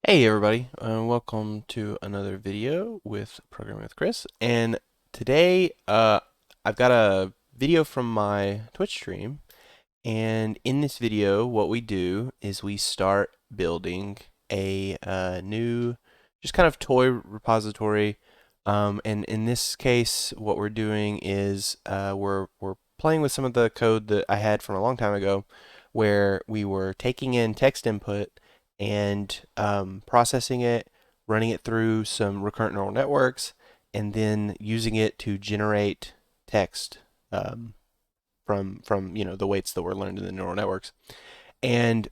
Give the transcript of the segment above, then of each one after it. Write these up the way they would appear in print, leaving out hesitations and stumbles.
Hey everybody, welcome to another video with Programming with Chris. And today I've got a video from my Twitch stream, and in this video what we do is we start building a new just kind of toy repository. And in this case what we're doing is we're playing with some of the code that I had from a long time ago, where we were taking in text input and processing it, running it through some recurrent neural networks, and then using it to generate text from the weights that were learned in the neural networks. And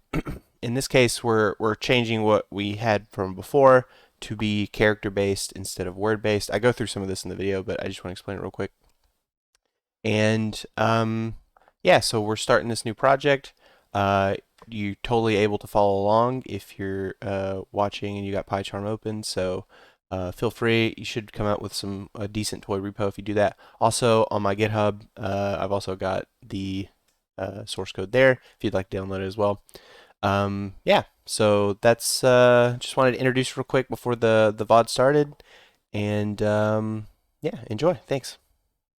in this case, we're changing what we had from before to be character based instead of word based. I go through some of this in the video, but I just want to explain it real quick. And yeah, so we're starting this new project. You're totally able to follow along if you're watching and you got PyCharm open. So feel free. You should come out with a decent toy repo if you do that. Also on my GitHub, I've also got the source code there if you'd like to download it as well. Yeah, so that's just wanted to introduce real quick before the VOD started, and yeah, enjoy. Thanks.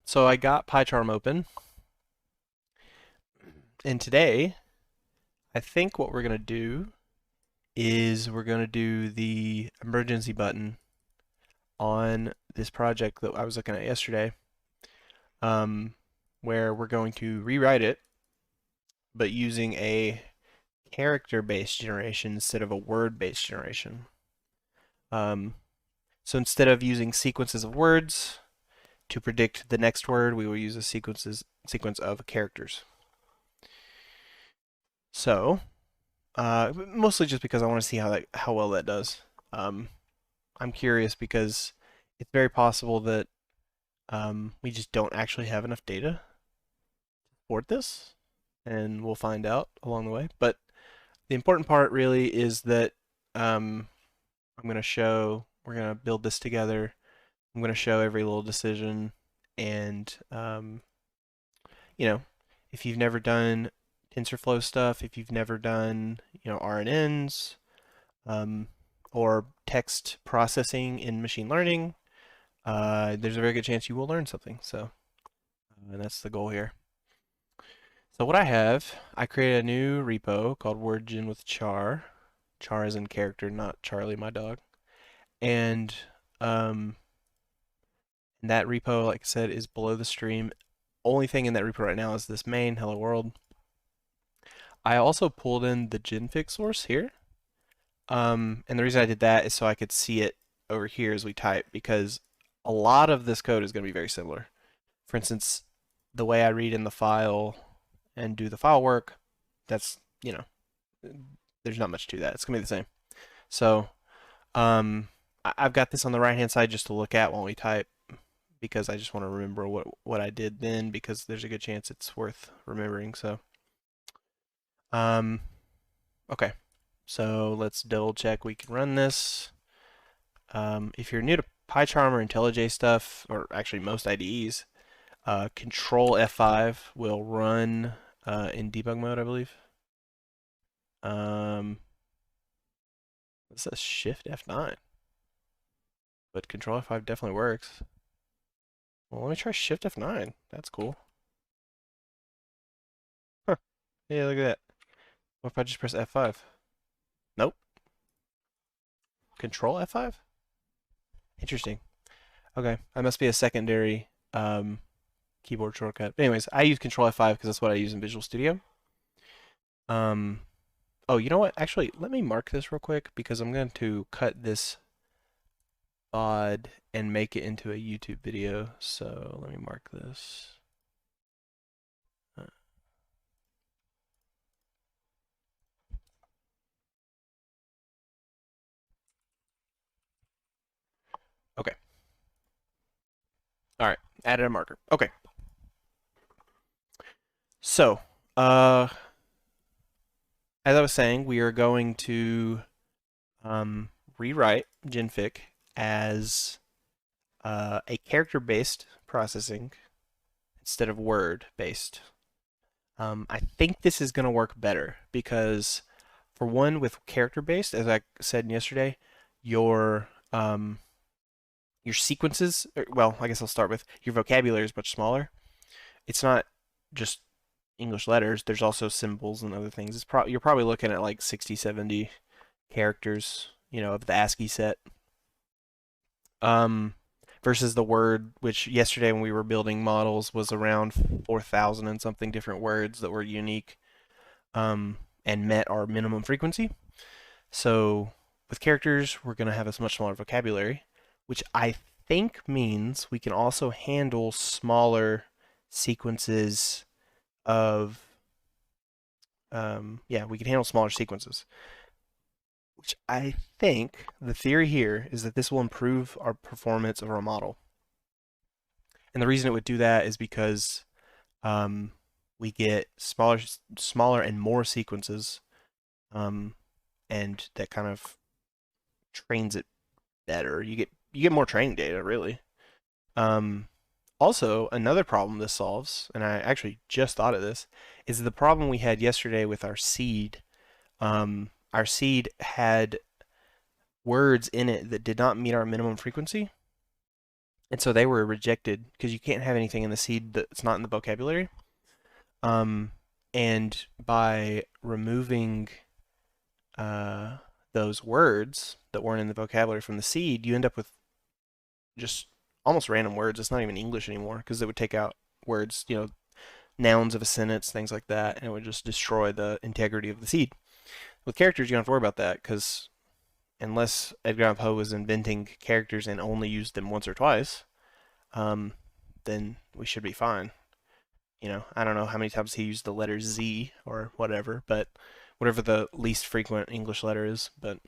So I got PyCharm open, and today I think what we're gonna do is we're gonna do the emergency button on this project that I was looking at yesterday, where we're going to rewrite it, but using a character-based generation instead of a word-based generation. So instead of using sequences of words to predict the next word, we will use a sequence of characters. So, mostly just because I want to see how well that does. I'm curious because it's very possible that we just don't actually have enough data to support this, and we'll find out along the way. But the important part really is that we're going to build this together. I'm going to show every little decision, and if you've never done TensorFlow stuff, if you've never done RNNs, or text processing in machine learning, there's a very good chance you will learn something. So, and that's the goal here. So what I created a new repo called wordgen with char. Char is in character, not Charlie, my dog. And that repo, like I said, is below the stream. Only thing in that repo right now is this main hello world. I also pulled in the genfig source here. And the reason I did that is so I could see it over here as we type, because a lot of this code is going to be very similar. For instance, the way I read in the file and do the file work, that's, there's not much to that. It's going to be the same. So I've got this on the right-hand side just to look at while we type, because I just want to remember what I did then, because there's a good chance it's worth remembering. So, okay. So let's double check we can run this. If you're new to PyCharm or IntelliJ stuff, or actually most IDEs, Control F5 will run in debug mode, I believe. This says Shift F9, but Control F5 definitely works. Well, let me try Shift F9. That's cool. Huh. Yeah, look at that. What if I just press F5? Nope. Control F5? Interesting. Okay, that must be a secondary keyboard shortcut. But anyways, I use Control F5 because that's what I use in Visual Studio. Oh, you know what? Actually, let me mark this real quick, because I'm going to cut this VOD and make it into a YouTube video. So let me mark this. Okay. All right, added a marker. Okay. So, as I was saying, we are going to rewrite genfig as a character-based processing instead of word-based. I think this is going to work better because For one with character based, as I said yesterday, your sequences, well, I guess I'll start with your vocabulary is much smaller. It's not just English letters. There's also symbols and other things. You're probably looking at like 60, 70 characters, of the ASCII set. Versus the word, which yesterday when we were building models was around 4,000 and something different words that were unique, and met our minimum frequency. So with characters, we're going to have a much smaller vocabulary, which I think means we can also handle smaller sequences of, we can handle smaller sequences. Which I think the theory here is that this will improve our performance of our model. And the reason it would do that is because we get smaller and more sequences, and that kind of trains it better. You get more training data, really. Also, another problem this solves, and I actually just thought of this, is the problem we had yesterday with our seed. Our seed had words in it that did not meet our minimum frequency, and so they were rejected because you can't have anything in the seed that's not in the vocabulary. And by removing those words that weren't in the vocabulary from the seed, you end up with just almost random words. It's not even English anymore because it would take out words, nouns of a sentence, things like that, and it would just destroy the integrity of the seed. With characters, you don't have to worry about that because unless Edgar Allan Poe was inventing characters and only used them once or twice, then we should be fine. I don't know how many times he used the letter Z or whatever, but whatever the least frequent English letter is. But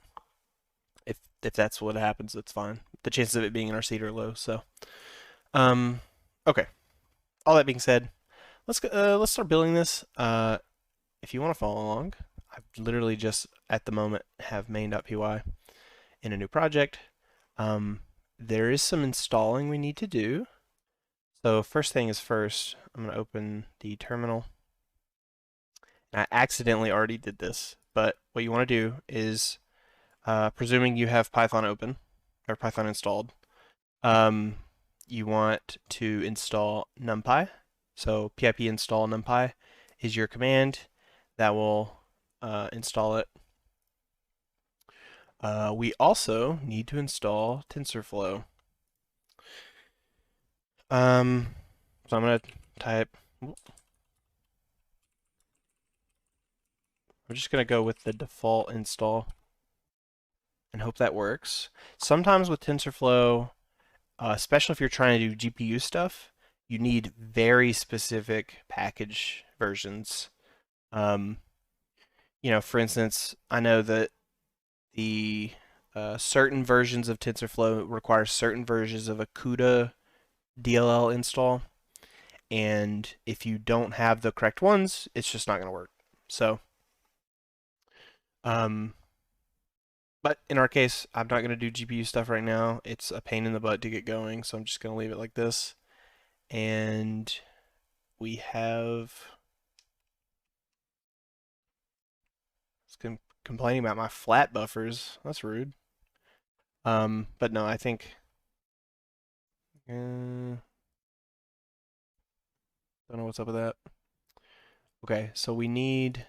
if that's what happens, that's fine. The chances of it being in our seed are low. So, okay. All that being said, let's start building this. If you want to follow along, I literally just at the moment have main.py in a new project. There is some installing we need to do. So first thing is first, I'm going to open the terminal. I accidentally already did this, but what you want to do is, presuming you have Python open, or Python installed, you want to install Numpy. So pip install Numpy is your command that will install it. We also need to install TensorFlow. So I'm going to type, I'm just going to go with the default install and hope that works. Sometimes with TensorFlow, especially if you're trying to do GPU stuff, you need very specific package versions. For instance, I know that the certain versions of TensorFlow require certain versions of a CUDA DLL install, and if you don't have the correct ones, it's just not going to work. So, but in our case, I'm not going to do GPU stuff right now. It's a pain in the butt to get going, so I'm just going to leave it like this. And we have... complaining about my flat buffers. That's rude. But no, I think... don't know what's up with that. Okay, so we need...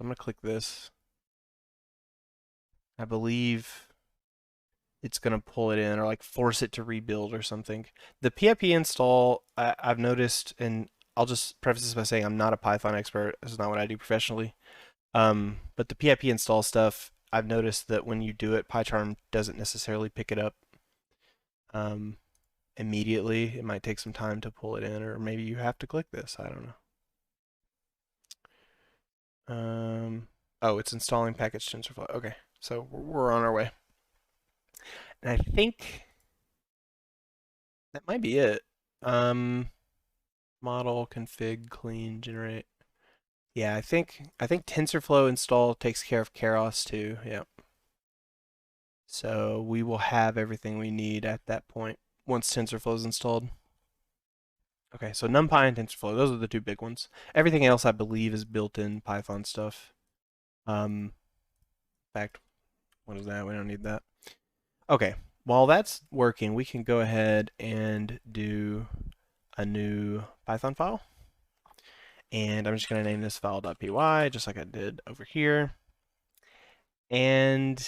I'm going to click this. I believe it's going to pull it in or like force it to rebuild or something. The pip install, I've noticed, and I'll just preface this by saying I'm not a Python expert. This is not what I do professionally. But the pip install stuff, I've noticed that when you do it, PyCharm doesn't necessarily pick it up immediately. It might take some time to pull it in, or maybe you have to click this. I don't know. Oh, it's installing package TensorFlow. Okay, so we're on our way. And I think that might be it. Model, config, clean, generate. Yeah, I think TensorFlow install takes care of keras too. Yep. So we will have everything we need at that point once TensorFlow is installed. Okay, so NumPy and TensorFlow, those are the two big ones. Everything else I believe is built-in Python stuff. In fact, what is that? We don't need that. Okay, while that's working, we can go ahead and do a new Python file. And I'm just going to name this file.py, just like I did over here. And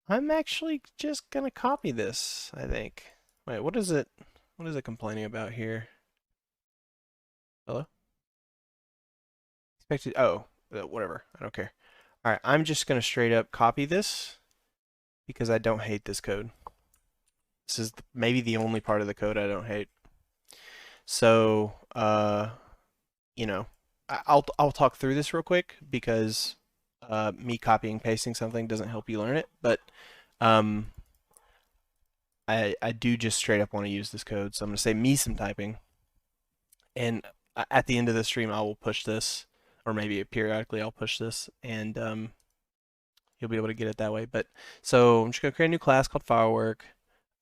I'm actually just going to copy this, I think. Wait, what is it complaining about here? Hello? Expected, oh, whatever, I don't care. All right, I'm just going to straight up copy this because I don't hate this code. This is maybe the only part of the code I don't hate. So, you know, I'll talk through this real quick because me copying and pasting something doesn't help you learn it, but um, I do just straight up want to use this code, so I'm going to say me some typing, and at the end of the stream I will push this, or maybe periodically I'll push this, and you'll be able to get it that way. But so I'm just going to create a new class called firework.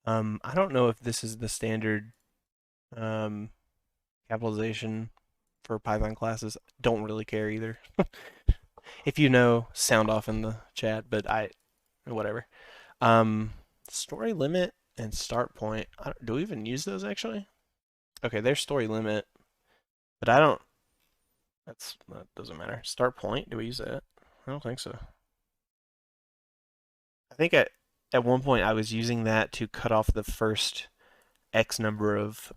I don't know if this is the standard capitalization for Python classes. Don't really care either. If you know, sound off in the chat, but whatever. Story limit and start point. Do we even use those actually? Okay, there's story limit, but I don't. That doesn't matter. Start point. Do we use that? I don't think so. I think at one point I was using that to cut off the first X number of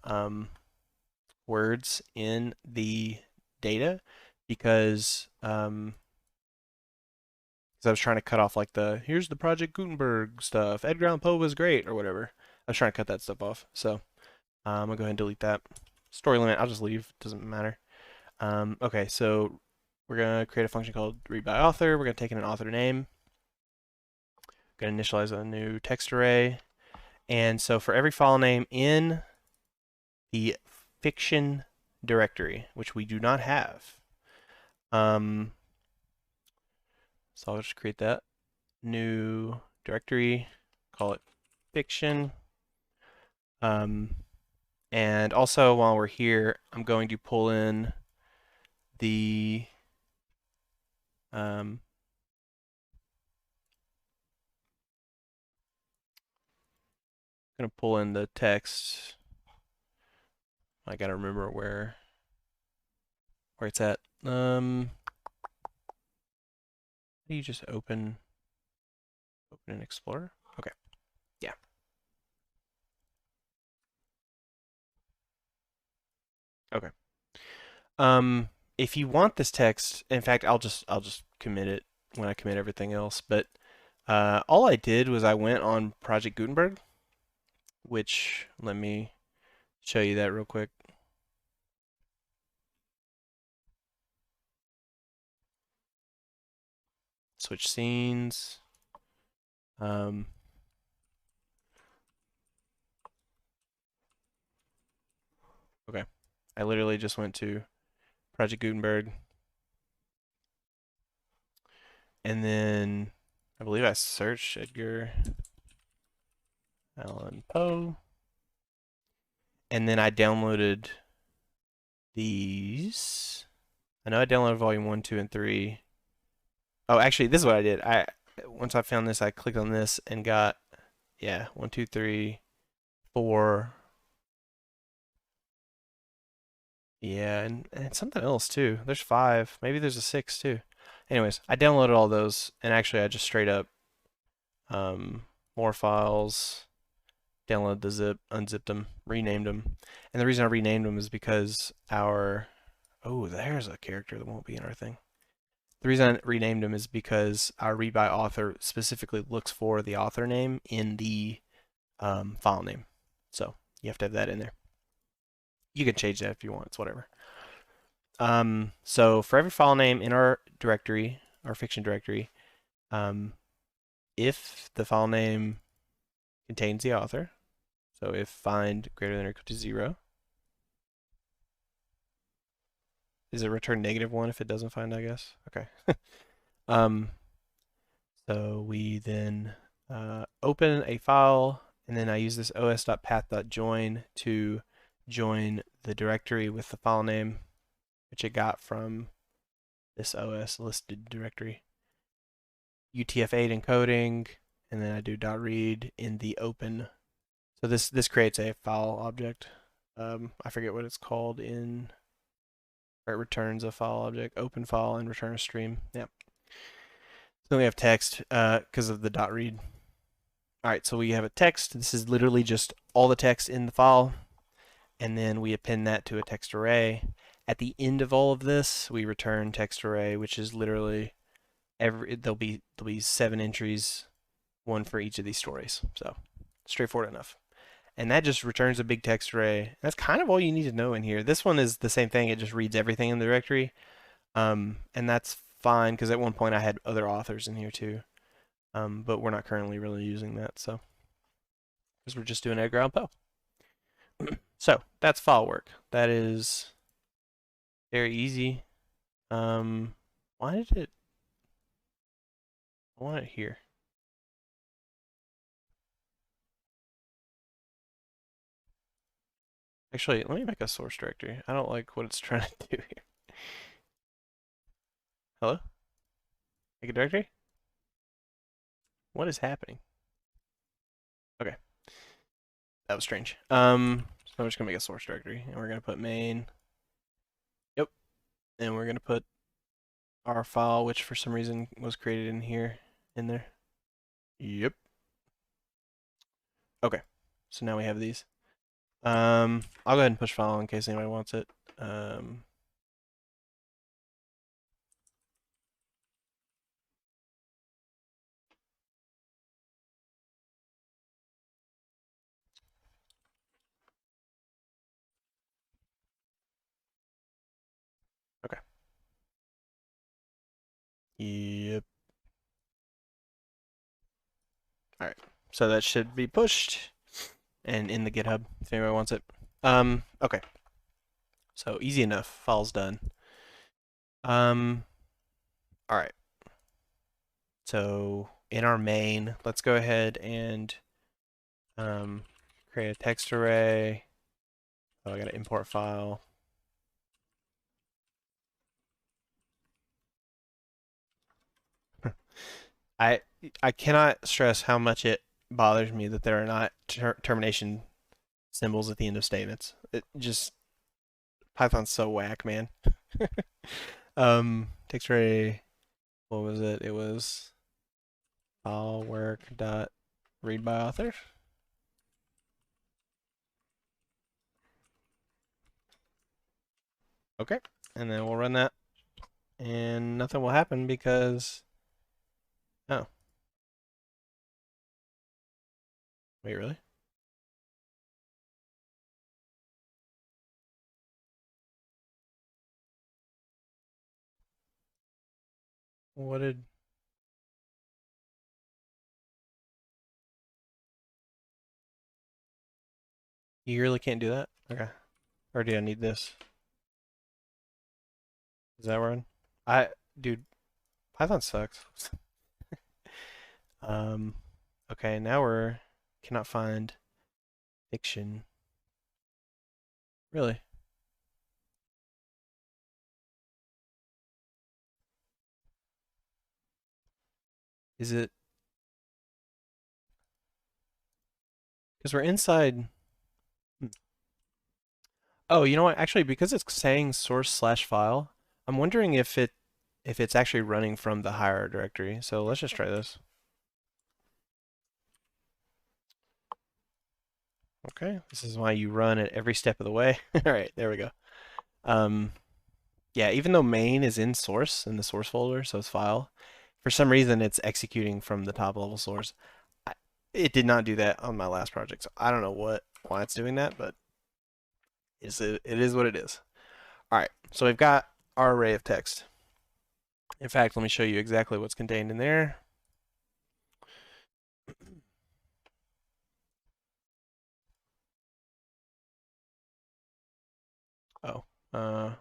words in the data because I was trying to cut off like here's the Project Gutenberg stuff. Edgar Allan Poe was great or whatever. I was trying to cut that stuff off. So I'm gonna go ahead and delete that. Story limit, I'll just leave. Doesn't matter. Okay, so we're gonna create a function called read by author. We're gonna take in an author name. We're gonna initialize a new text array. And so for every file name in the fiction directory, which we do not have, so I'll just create that new directory, call it fiction. And also while we're here, I'm going to pull in the going to pull in the text. I gotta remember where it's at. Do you just open an Explorer? Okay. Yeah. Okay. If you want this text, in fact, I'll just commit it when I commit everything else. But all I did was I went on Project Gutenberg, which let me show you that real quick. Switch scenes. Okay. I literally just went to Project Gutenberg. And then I believe I searched Edgar Allan Poe. And then I downloaded these. I know I downloaded volume 1, 2, and 3. Oh, actually, this is what I did. Once I found this, I clicked on this and got, yeah, 1, 2, 3, 4. Yeah, and something else too. There's 5. Maybe there's a 6 too. Anyways, I downloaded all those, and actually I just straight up more files, downloaded the zip, unzipped them, renamed them. And the reason I renamed them is because there's a character that won't be in our thing. The reason I renamed them is because our read by author specifically looks for the author name in the file name. So you have to have that in there. You can change that if you want, it's whatever. So for every file name in our directory, our fiction directory, if the file name contains the author, so if find greater than or equal to 0, is it return -1 if it doesn't find, I guess? Okay. So we then open a file, and then I use this os.path.join to join the directory with the file name, which it got from this OS listed directory. UTF-8 encoding, and then I do .read in the open. So this creates a file object. I forget what it's called in, or it returns a file object, open file, and return a stream. Yep. So then we have text because of the .read. All right, so we have a text. This is literally just all the text in the file, and then we append that to a text array. At the end of all of this, we return text array, which is literally there'll be 7 entries, one for each of these stories. So straightforward enough. And that just returns a big text array. That's kind of all you need to know in here. This one is the same thing. It just reads everything in the directory. And that's fine because at one point I had other authors in here too. But we're not currently really using that, so because we're just doing Edgar Allan Poe. So that's file work. That is very easy. Why did it? I want it here. Actually, let me make a source directory. I don't like what it's trying to do here. Hello? Make a directory? What is happening? Okay. That was strange. So I'm just gonna make a source directory and we're gonna put main. Yep. And we're gonna put our file, which for some reason was created in here, in there. Yep. Okay. So now we have these. I'll go ahead and push file in case anybody wants it. Okay. Yep. All right. So that should be pushed and in the GitHub if anybody wants it. Okay. So easy enough. File's done. All right. So in our main, let's go ahead and create a text array. Oh, I got to import file. I cannot stress how much it bothers me that there are not termination symbols at the end of statements. It just Python's so whack, man. Text array. What was it? It was file work dot read by author. Okay, and then we'll run that, and nothing will happen because oh, wait, really? What did you really can't do that? Okay, or do I need this? Is that one? Dude, Python sucks. um, okay, now we're cannot find fiction. Really? Is it? Because we're inside. Hmm. Oh, you know what? Actually, because it's saying source/file, I'm wondering if it's actually running from the higher directory. So let's just try this. Okay, this is why you run it every step of the way. All right, there we go. Yeah, even though main is in source in the source folder, so it's file, for some reason it's executing from the top level source. It did not do that on my last project, so I don't know why it's doing that, but it is what it is. All right, so we've got our array of text. In fact, let me show you exactly what's contained in there. Oh, I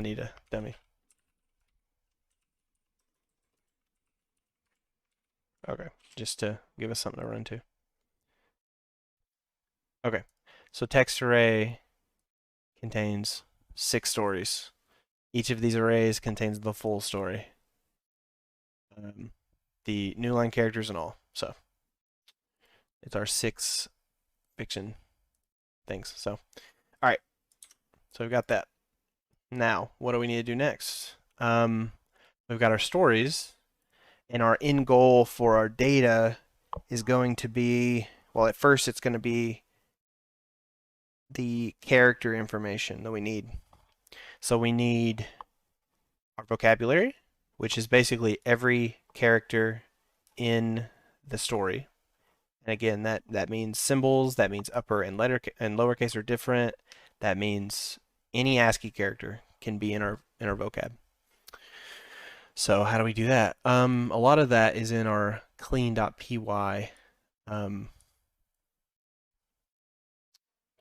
need a dummy. Okay, just to give us something to run to. Okay, so text array contains 6 stories. Each of these arrays contains the full story, the new line characters and all. So it's our 6 fiction things. So, all right. So we've got that. Now, what do we need to do next? We've got our stories, and our end goal for our data is going to be, well, at first it's going to be the character information that we need. So we need our vocabulary, which is basically every character in the story. And again, that means symbols, that means upper and lowercase are different. That means any ASCII character can be in our vocab. So how do we do that? A lot of that is in our clean.py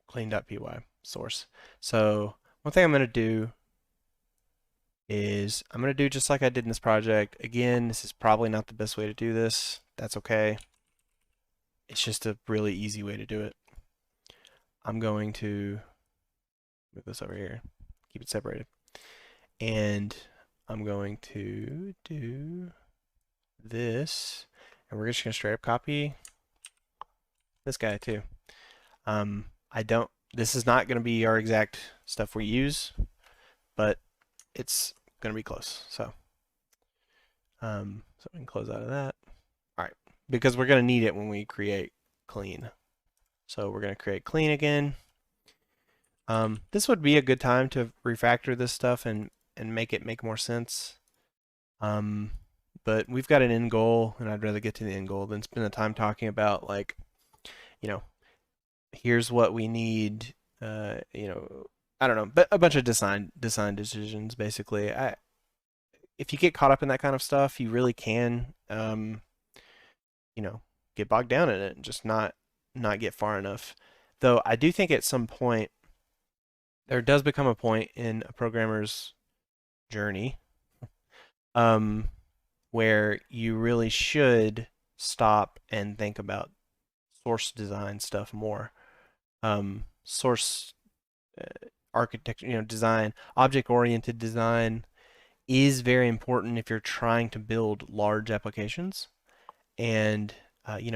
clean.py source. So one thing I'm going to do is I'm going to do just like I did in this project. Again, this is probably not the best way to do this. That's okay. It's just a really easy way to do it. I'm going to move this over here, keep it separated. And I'm going to do this, and we're just going to straight up copy this guy too. This is not going to be our exact stuff we use, but it's going to be close. So we can close out of that. All right, because we're going to need it when we create clean. So we're going to create clean again. This would be a good time to refactor this stuff and make it make more sense. But we've got an end goal, and I'd rather get to the end goal than spend the time talking about, like, here's what we need. I don't know, but a bunch of design decisions basically. If you get caught up in that kind of stuff, you really can, get bogged down in it and just not get far enough. Though I do think at some point there does become a point in a programmer's journey where you really should stop and think about source design stuff more. Source architecture, design, object-oriented design is very important if you're trying to build large applications. And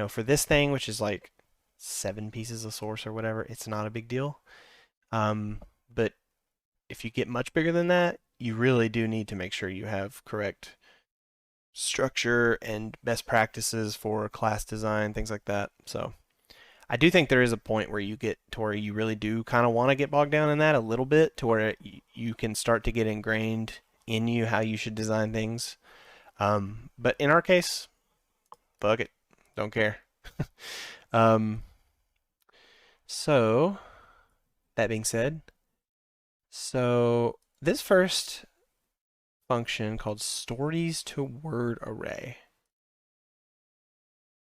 for this thing, which is like 7 pieces of source or whatever, it's not a big deal. But if you get much bigger than that, you really do need to make sure you have correct structure and best practices for class design, things like that. So I do think there is a point where you get to where you really do kind of want to get bogged down in that a little bit, to where you can start to get ingrained in you how you should design things. But in our case, fuck it, don't care. So that being said, so this first function called stories to word array.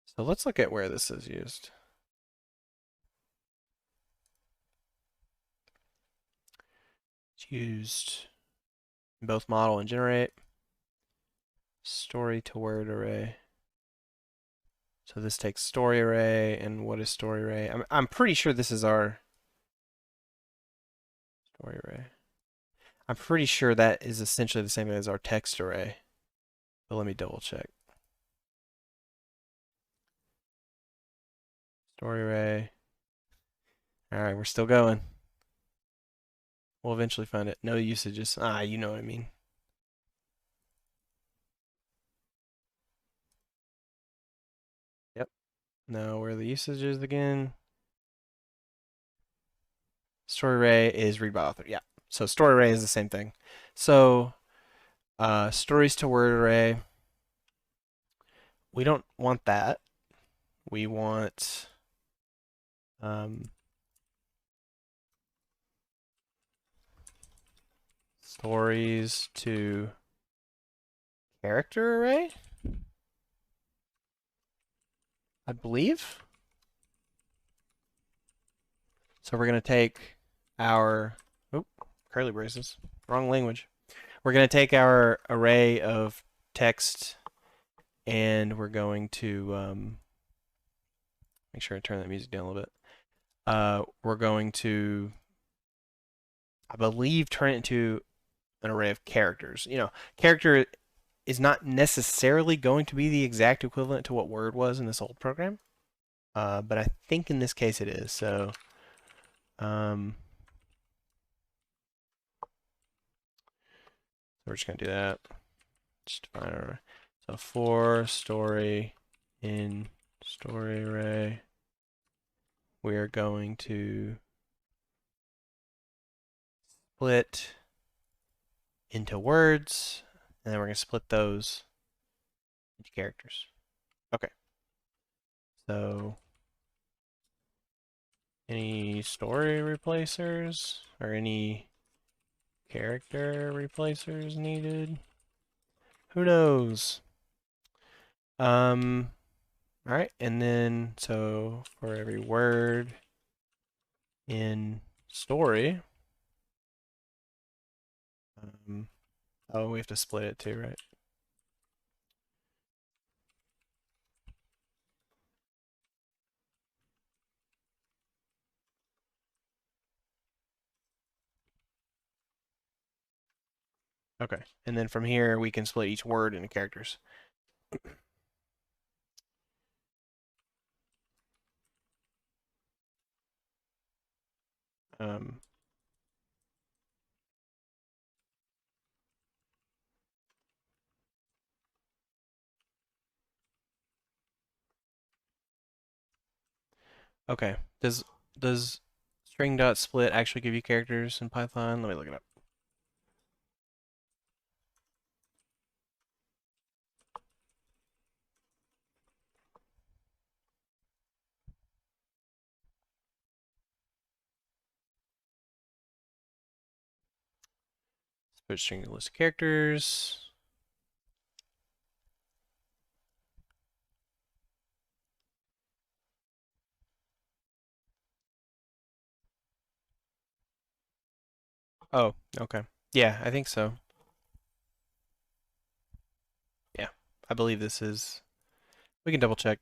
So let's look at where this is used. It's used in both model and generate. Story to word array. So this takes story array, and what is story array? I'm pretty sure this is our story array. I'm pretty sure that is essentially the same as our text array. But let me double check. Story array. All right, we're still going. We'll eventually find it. No usages. You know what I mean. Yep. Now, where are the usages again? Story array is read by author. Yeah. So story array is the same thing. So stories to word array. We don't want that. We want stories to character array, I believe. So we're going to take our, curly braces, wrong language. We're going to take our array of text, and we're going to make sure I turn that music down a little bit. We're going to, I believe, turn it into an array of characters. Character is not necessarily going to be the exact equivalent to what word was in this old program, but I think in this case it is. So we're just going to do that. Just define our, so for story in story array, we're going to split into words, and then we're going to split those into characters. Okay. So any story replacers or any character replacers needed? Who knows? All right, and then so for every word in story, oh, we have to split it too, right? Okay, and then from here we can split each word into characters. Um, okay, does string dot split actually give you characters in Python? Let me look it up. Split string list of characters. Oh, okay. Yeah, I think so. Yeah, I believe this is. We can double check.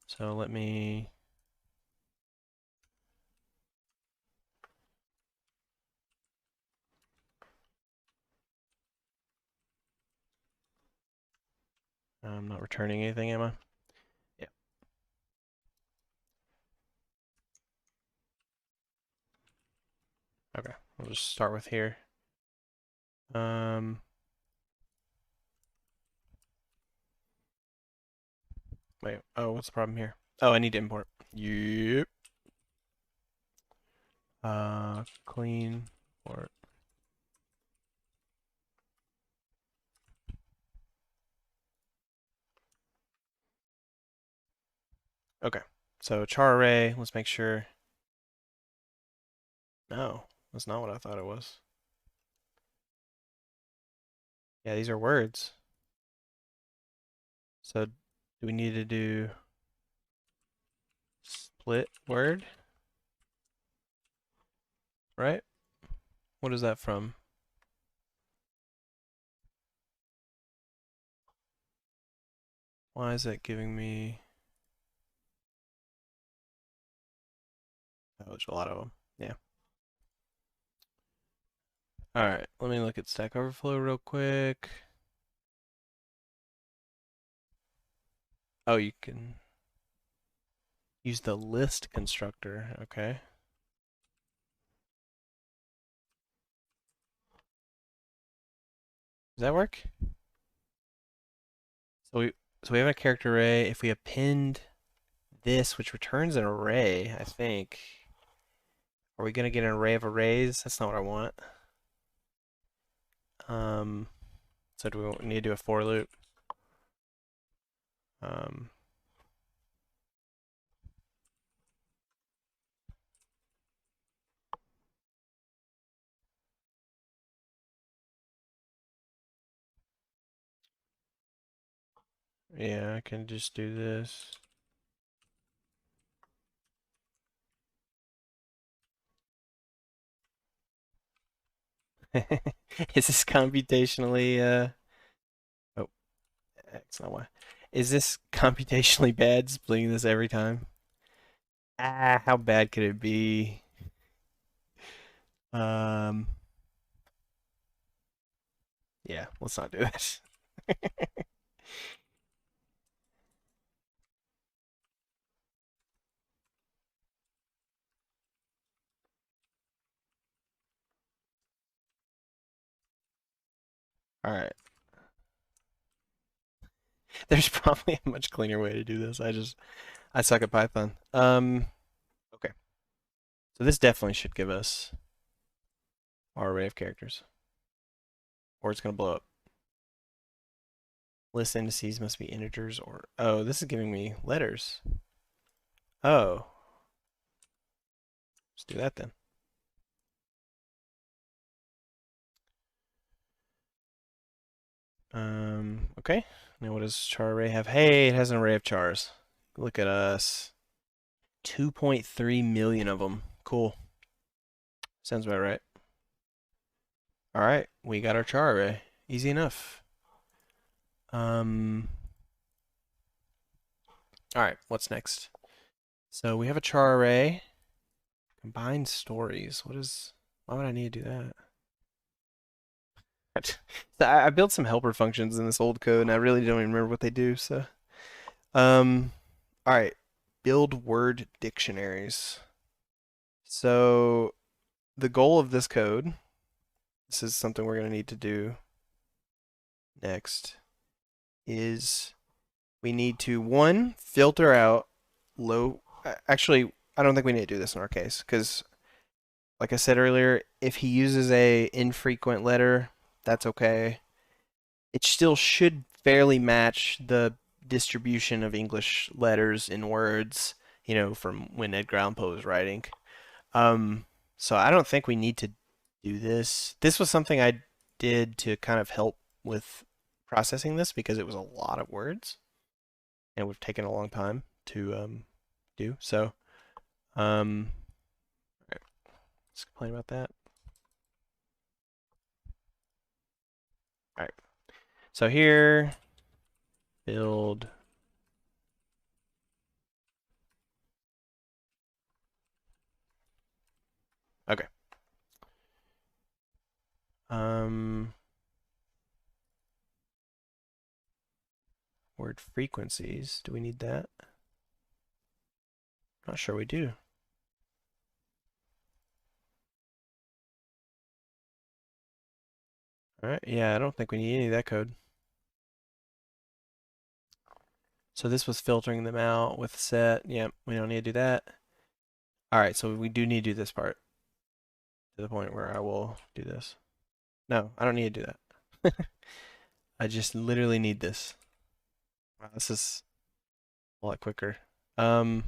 So let me. I'm not returning anything, am I? Yeah. Okay, we'll just start with here. Wait. Oh, what's the problem here? Oh, I need to import. Yep. Clean port. Okay. So char array. Let's make sure. No, that's not what I thought it was. Yeah, these are words. So do we need to do split word? Right? What is that from? Why is it giving me? Oh, there's a lot of them. Yeah. All right. Let me look at Stack Overflow real quick. Oh, you can use the list constructor. Okay. Does that work? So we have a character array. If we append this, which returns an array, I think. Are we gonna get an array of arrays? That's not what I want. So do we need to do a for loop? Yeah, I can just do this. Is this computationally oh, that's not why. Is this computationally bad splitting this every time? How bad could it be? Um Yeah, let's not do that. All right. There's probably a much cleaner way to do this. I suck at Python. Okay. So this definitely should give us our array of characters, or it's gonna blow up. List indices must be integers, or oh, this is giving me letters. Oh, let's do that then. Okay. Now what does char array have? Hey, it has an array of chars. Look at us. 2.3 million of them. Cool. Sounds about right. All right, we got our char array. Easy enough. All right, what's next? So we have a char array. Combine stories. Why would I need to do that? So I built some helper functions in this old code, and I really don't even remember what they do. So, all right, build word dictionaries. So the goal of this code, this is something we're going to need to do next, is we need to, one, filter out low. Actually, I don't think we need to do this in our case, because like I said earlier, if he uses a infrequent letter, that's okay. It still should fairly match the distribution of English letters in words, from when Edgar Allan Poe was writing. So I don't think we need to do this. This was something I did to kind of help with processing this because it was a lot of words and it would have taken a long time to do. So, all right, let's complain about that. All right. So here, build. Okay. Word frequencies. Do we need that? Not sure we do. All right. Yeah, I don't think we need any of that code. So this was filtering them out with set. Yep, we don't need to do that. All right, so we do need to do this part to the point where I will do this. No, I don't need to do that. I just literally need this. Wow, this is a lot quicker. All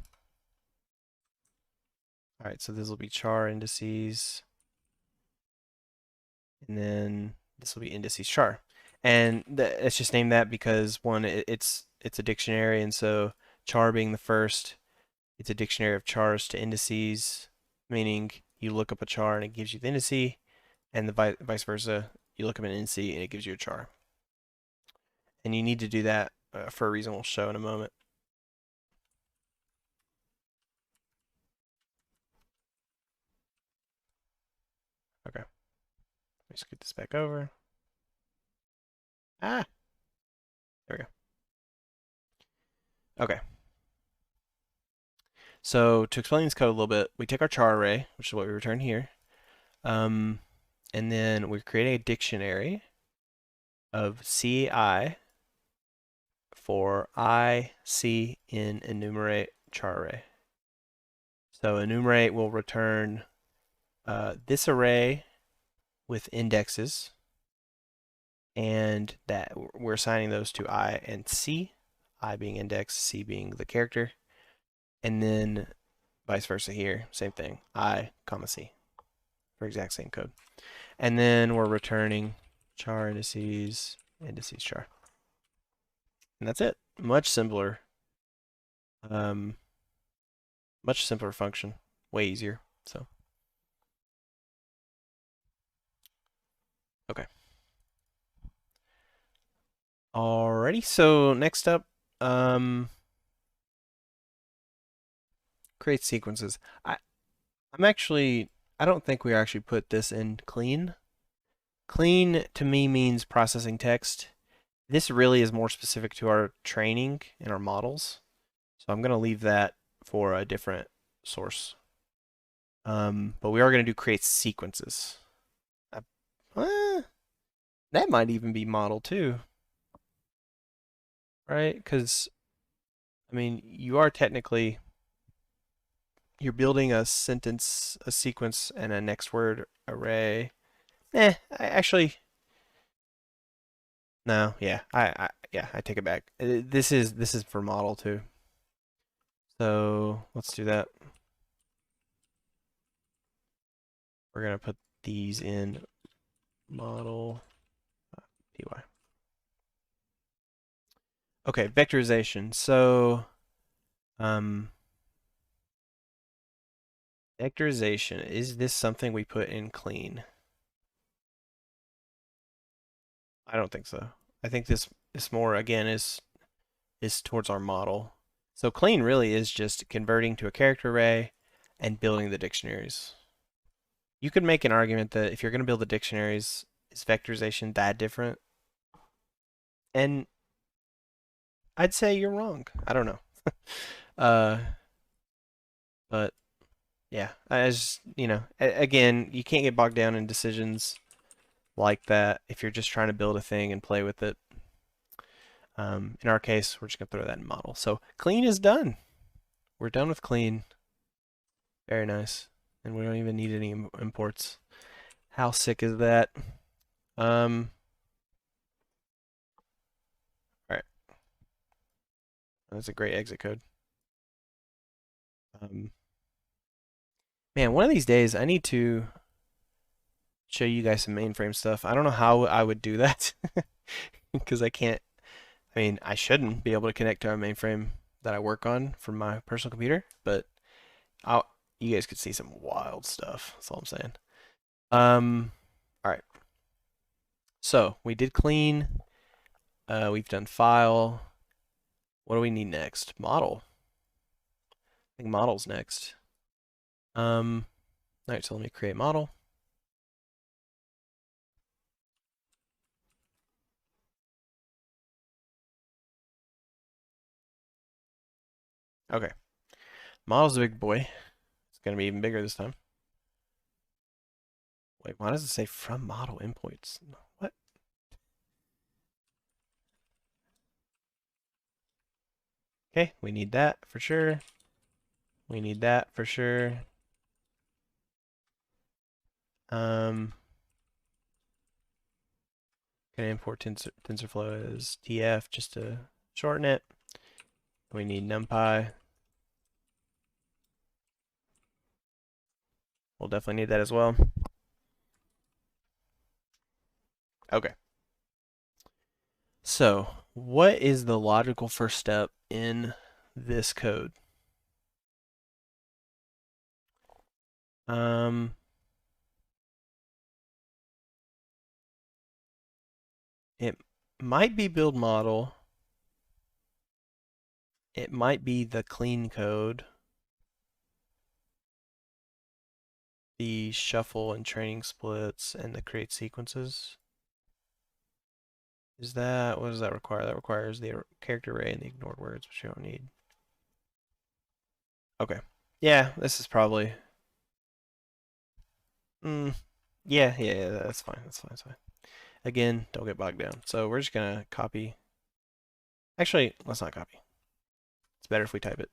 right, so this will be char indices, and then this will be indices char, and it's just named that because one, it's a dictionary, and so char being the first, it's a dictionary of chars to indices, meaning you look up a char and it gives you the indice, and the vice versa. You look up an indice and it gives you a char. And you need to do that for a reason we'll show in a moment. Okay. Let me scoot this back over. Ah, there we go. Okay. So to explain this code a little bit, we take our char array, which is what we return here, and then we're creating a dictionary of ci for I, C in enumerate char array. So enumerate will return this array with indexes, and that we're assigning those to I and C, I being index, C being the character, and then vice versa here, same thing, I, comma C, for exact same code. And then we're returning char indices, indices char. And that's it. Much simpler. Much simpler function. Way easier. So, okay. Alrighty, so next up, create sequences. I'm actually, I don't think we actually put this in clean. Clean to me means processing text. This really is more specific to our training and our models. So I'm going to leave that for a different source. But we are going to do create sequences. That might even be model too, right? Because, I mean, you are technically, you're building a sentence, a sequence, and a next word array. Actually, no, yeah, I take it back. This is for model too. So let's do that. We're gonna put these in model py. Okay, vectorization. So vectorization, is this something we put in clean? I don't think so. I think this more again is towards our model. So clean really is just converting to a character array and building the dictionaries. You could make an argument that if you're going to build the dictionaries, is vectorization that different? And I'd say you're wrong. I don't know. uh, but yeah, as you know, again, you can't get bogged down in decisions like that if you're just trying to build a thing and play with it. In our case, we're just going to throw that in model. So clean is done. We're done with clean. Very nice. And we don't even need any imports. How sick is that? All right. That's a great exit code. Man, one of these days I need to show you guys some mainframe stuff. I don't know how I would do that because I can't. I mean, I shouldn't be able to connect to a mainframe that I work on from my personal computer, but you guys could see some wild stuff. That's all I'm saying. All right. So we did clean. We've done file. What do we need next? Model. I think model's next. All right, so let me create model. Okay. Model's a big boy. It's going to be even bigger this time. Wait, why does it say from model imports? What? Okay, we need that for sure. We need that for sure. Gonna import TensorFlow as TF just to shorten it. We need Numpy. We'll definitely need that as well. Okay. So, what is the logical first step in this code? It might be build model. It might be the clean code, the shuffle and training splits, and the create sequences. What does that require? That requires the character array and the ignored words, which you don't need. Okay. Yeah, this is probably. Yeah, that's fine. That's fine. That's fine. Again, don't get bogged down. So we're just gonna copy. Actually, let's not copy. It's better if we type it.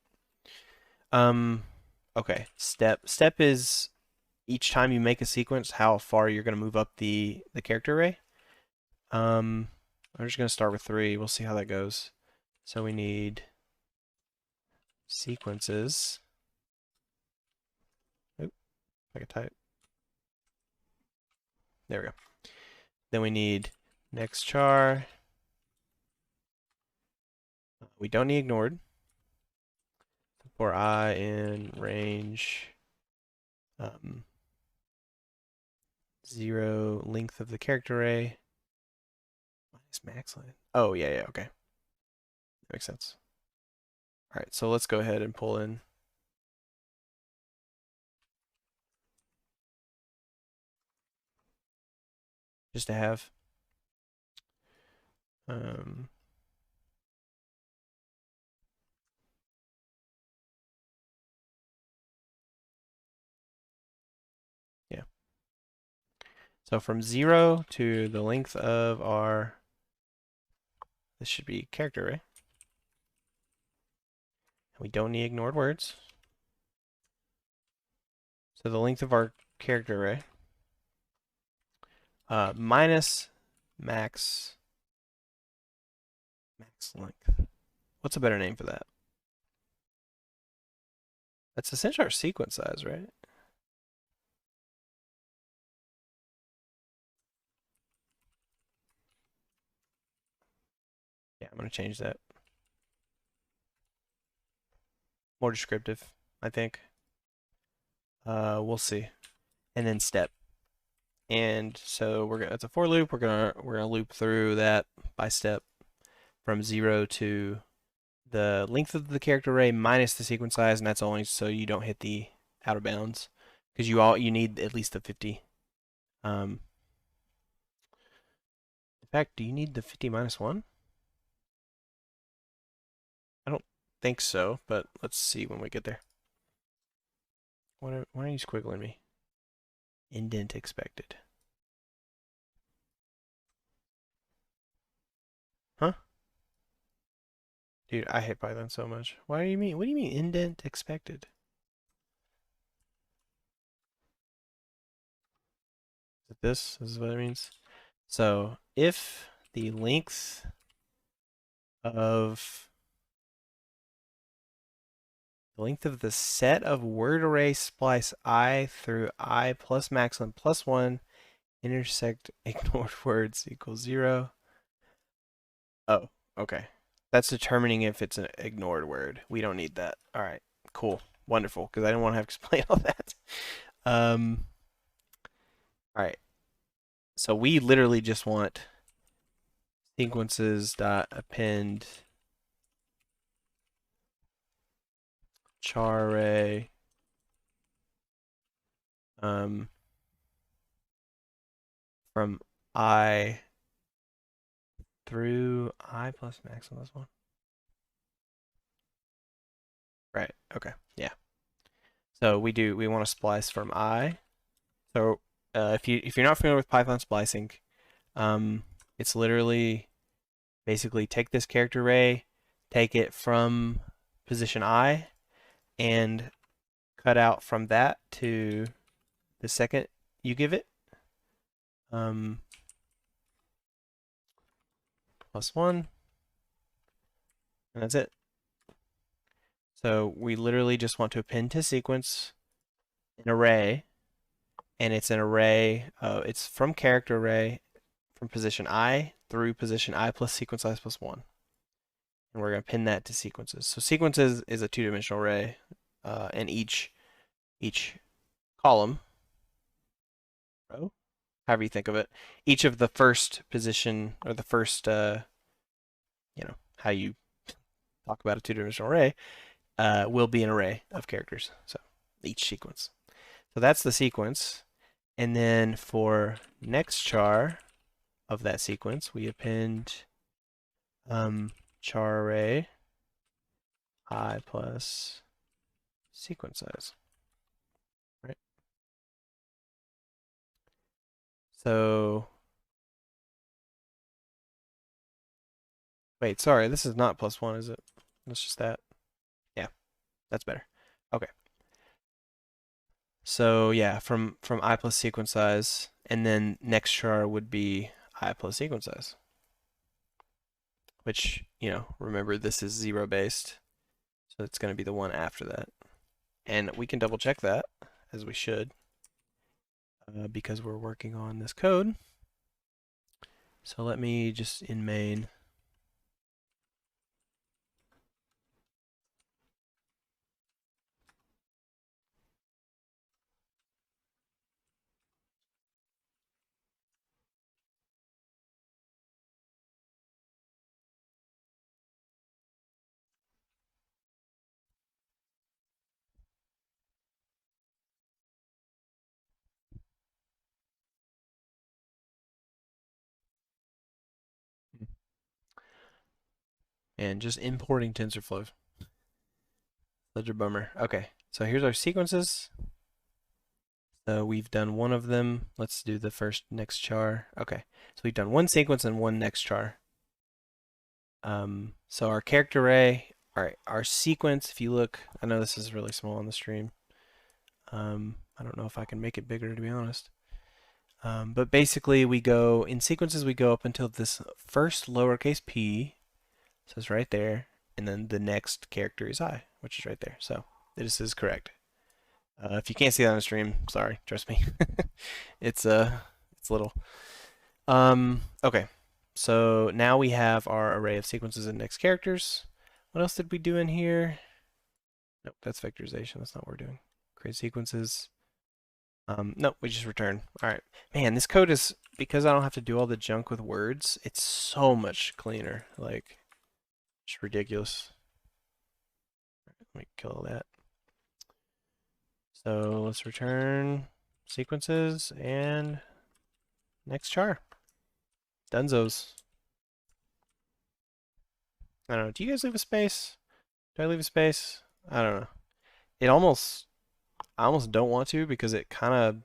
Okay. Step is each time you make a sequence, how far you're gonna move up the character array. I'm just gonna start with 3. We'll see how that goes. So we need sequences. Oop, I can type. There we go. Then we need next char. We don't need ignored. For I in range 0 length of the character array minus max line. Oh yeah, okay. That makes sense. All right, so let's go ahead and pull in. just to have. Um, yeah. So from 0 to the length of our, this should be character array. We don't need ignored words. So the length of our character array minus max length. What's a better name for that? That's essentially our sequence size, right? Yeah, I'm going to change that. More descriptive, I think. We'll see. And then step. And so we're gonna, it's a for loop. We're gonna loop through that by step from 0 to the length of the character array minus the sequence size, and that's only so you don't hit the outer bounds, because you need at least the 50. In fact, do you need the 50 minus 1? I don't think so, but let's see when we get there. Why are you squiggling me? Indent expected. Huh? Dude, I hate Python so much. What do you mean indent expected? Is it this? This is what it means. So if the length of the set of word array splice I through I plus maximum plus 1 intersect ignored words equals 0. Oh, okay. That's determining if it's an ignored word. We don't need that. All right, cool, wonderful, because I didn't want to have to explain all that. All right. So we literally just want sequences dot append char array from I through I plus maximum plus 1. Right. Okay. Yeah. So we want to splice from I. So if you're not familiar with Python splicing, it's literally basically take this character array, take it from position I, and cut out from that to the second you give it. Plus 1, and that's it. So we literally just want to append to sequence an array, and it's an array, it's from character array from position I through position I plus sequence size plus 1. And we're going to pin that to sequences. So sequences is a two-dimensional array, and each column, row, however you think of it, each of the first position, or the first, how you talk about a two-dimensional array, will be an array of characters. So each sequence. So that's the sequence. And then for next char of that sequence, we append char array I plus sequence size. Right? So wait, sorry, this is not plus 1, is it? It's just that. Yeah, that's better. Okay. So yeah, from I plus sequence size, and then next char would be I plus sequence size. Which, remember this is 0 based, so it's going to be the one after that. And we can double check that, as we should, because we're working on this code. So let me just in main And just importing TensorFlow. Such a bummer. Okay, so here's our sequences. So we've done one of them. Let's do the first next char. Okay, so we've done one sequence and one next char. So our character array, all right, our sequence, if you look, I know this is really small on the stream. I don't know if I can make it bigger, to be honest. But basically we go, in sequences we go up until this first lowercase p, so it's right there, and then the next character is I, which is right there. So this is correct. If you can't see that on the stream, sorry, trust me. it's little. Okay. So now we have our array of sequences and next characters. What else did we do in here? Nope, that's vectorization. That's not what we're doing. Create sequences. Nope, we just return. All right. Man, this code is, because I don't have to do all the junk with words, it's so much cleaner. Like, it's ridiculous. Let me kill all that. So let's return sequences and next char. Dunzos. I don't know. Do you guys leave a space? Do I leave a space? I don't know. I almost don't want to, because it kind of,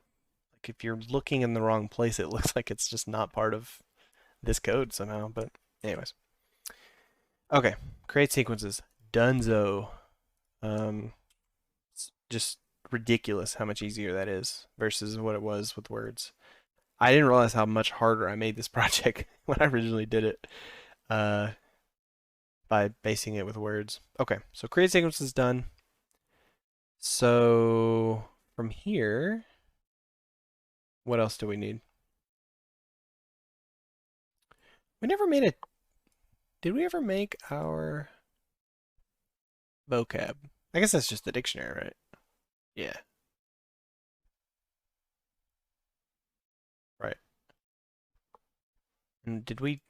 like, if you're looking in the wrong place, it looks like it's just not part of this code somehow. But anyways. Okay. Create sequences. Dunzo. It's just ridiculous how much easier that is versus what it was with words. I didn't realize how much harder I made this project when I originally did it. By basing it with words. Okay, so create sequence is done. So from here, what else do we need? We never made it. Did we ever make our vocab? I guess that's just the dictionary, right? Yeah. Right. And did we?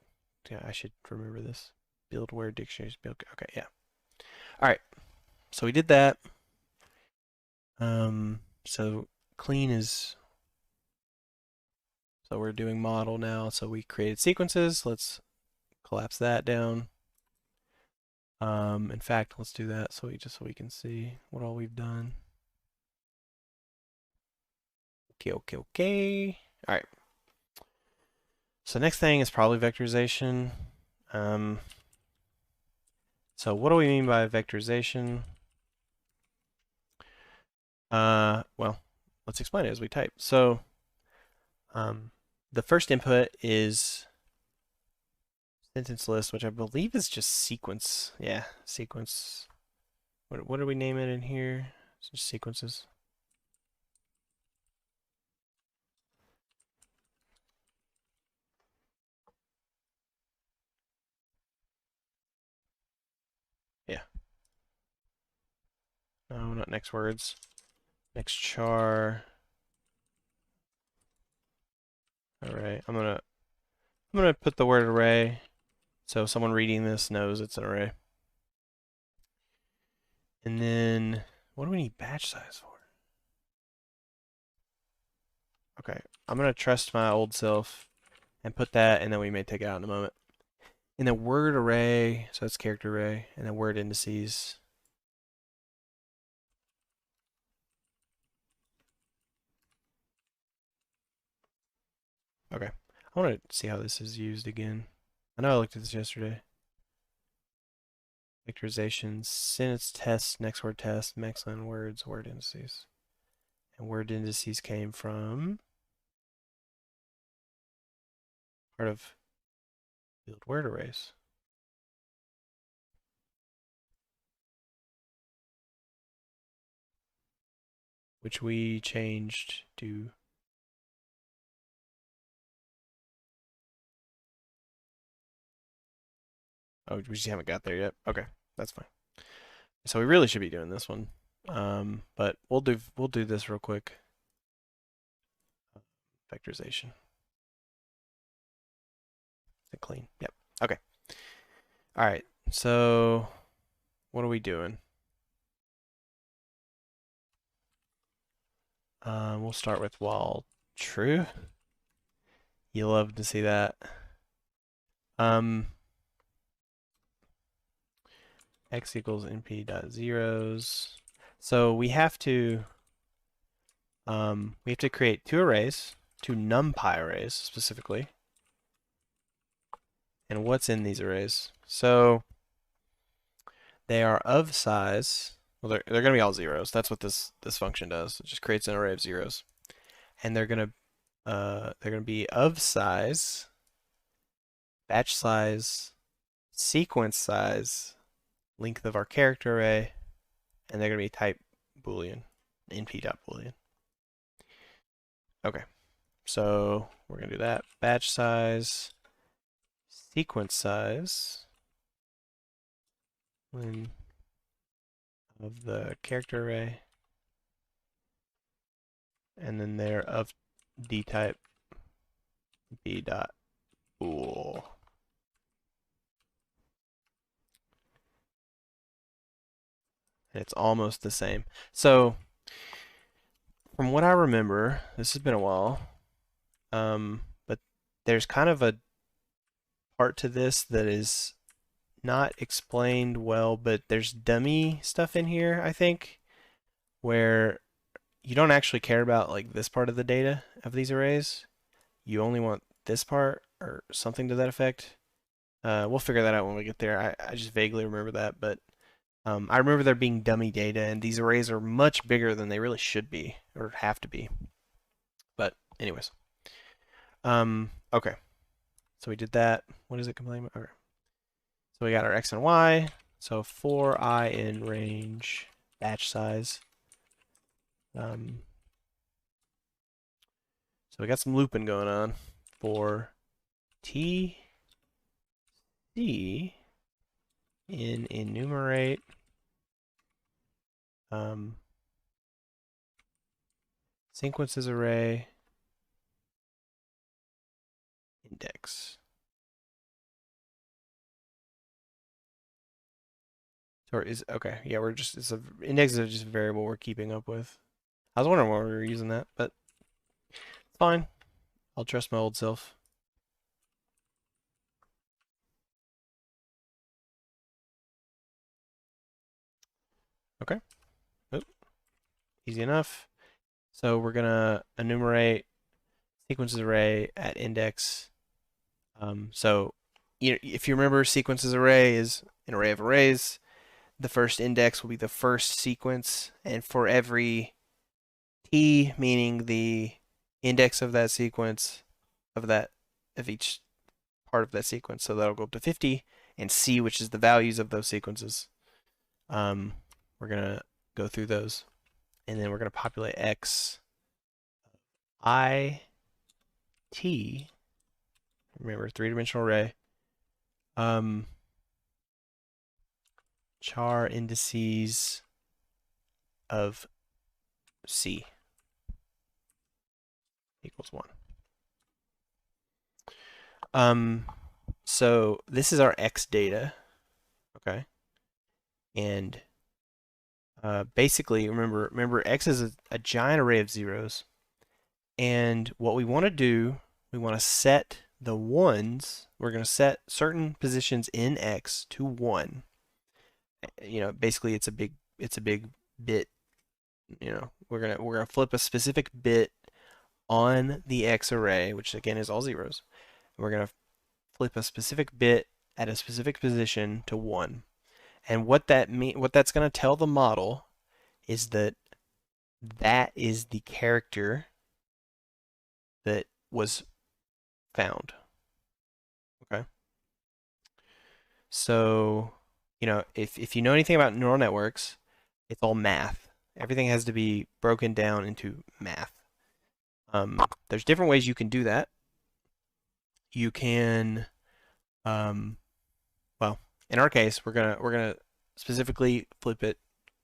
Yeah, I should remember this. Build where dictionaries build. Okay, yeah. All right. So we did that. So clean is. So we're doing model now. So we created sequences. Let's collapse that down. In fact, let's do that so we can see what all we've done. Okay. All right. So next thing is probably vectorization. So what do we mean by vectorization? Well, let's explain it as we type. So, the first input is sentence list, which I believe is just sequence. Yeah, sequence. What do we name it in here? It's just sequences. Yeah. No, not next words. Next char. All right, I'm gonna put the word array, so someone reading this knows it's an array. And then, what do we need batch size for? Okay, I'm gonna trust my old self and put that, and then we may take it out in a moment. In the word array, so that's character array, and then word indices. Okay, I want to see how this is used again. I know I looked at this yesterday. Vectorization, sentence test, next word test, maximum words, word indices. And word indices came from part of build word arrays. Which we changed to oh, we just haven't got there yet. Okay, that's fine. So we really should be doing this one, but we'll do this real quick. Vectorization. Clean. Yep. Okay. All right. So what are we doing? We'll start with while true. You love to see that. x equals np dot zeros. So we have to create two arrays, two Numpy arrays specifically. And what's in these arrays? So they are of size. Well, they're going to be all zeros. That's what this function does. It just creates an array of zeros, and they're going to be of size, batch size, sequence size, length of our character array, and they're going to be type Boolean, np.boolean. Okay, so we're going to do that. Batch size, sequence size, of the character array, and then they're of d type b dot bool. And it's almost the same. So from what I remember, this has been a while, but there's kind of a part to this that is not explained well, but there's dummy stuff in here, I think, where you don't actually care about like this part of the data of these arrays. You only want this part or something to that effect. We'll figure that out when we get there. I just vaguely remember that, but I remember there being dummy data, and these arrays are much bigger than they really should be or have to be. But anyways, okay. So we did that. What is it complaining about? Okay. So we got our x and y. So for I in range batch size. So we got some looping going on for t c in enumerate sequences array index. Or is okay, yeah, it's a index is just a variable we're keeping up with. I was wondering why we were using that, but it's fine. I'll trust my old self. Okay. Oop. Easy enough. So we're gonna enumerate sequences array at index. So if you remember, sequences array is an array of arrays. The first index will be the first sequence, and for every t, meaning the index of that sequence of each part of that sequence, so that'll go up to 50, and c, which is the values of those sequences. We're gonna go through those, and then we're gonna populate x I t. Remember, three-dimensional array. Char indices of c equals 1. So this is our x data, okay? And basically, remember x is a giant array of zeros. And what we want to do, we want to set the ones. We're going to set certain positions in x to 1. Basically it's a big bit. We're gonna flip a specific bit on the x array, which again is all zeros. We're gonna flip a specific bit at a specific position to 1. And what that's gonna tell the model is that is the character that was found. Okay. So, if you know anything about neural networks, it's all math. Everything has to be broken down into math. There's different ways you can do that. You can, well, in our case, we're gonna specifically flip it